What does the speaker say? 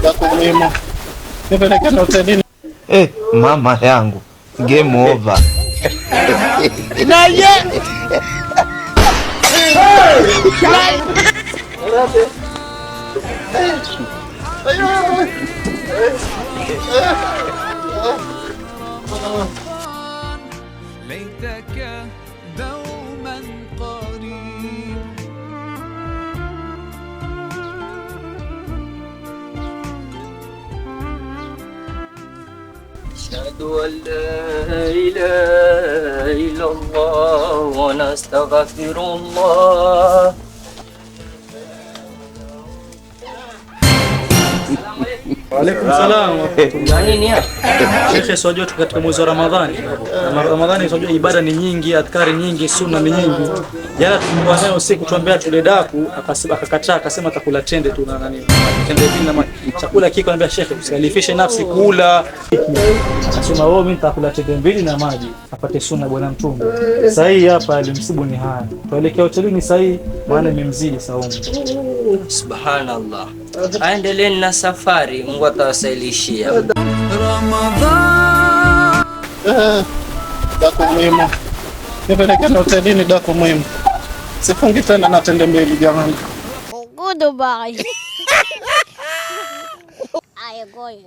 Takuwemo. Nipeleke hotelini. Mama yangu. Game over. Naye. ليتك دوما قريب أشهد أن لا إله إلا الله ونستغفر الله. Waalaikum salaam. Nini hapa? Shekhe, sio tu katika mwezi wa Ramadhani. Ramadhani sio ibada ni nyingi, adhkari nyingi, sunna ni nyingi. Jana tulikuwa nayo usiku tuambia tule daku, akakataa akasema atakula tende tu na nani. Tende bila na chakula kiko, anambia shekhe usikalifishe nafsi kula. Akasema wewe mimi nitakula tende mbili na maji, apate sunna bwana mtume. Sasa hii hapa alimsibu ni haya. Tuelekea hotelini sasa hii maana imemzidi saumu. Subhanallah. Aendelee na safari, Mungu atawasailishia. Ramadhan. Takuwemo. Nipeleke hotelini Takuwemo. Sifungi tena na tende mbili jamani. Goodbye. I am going.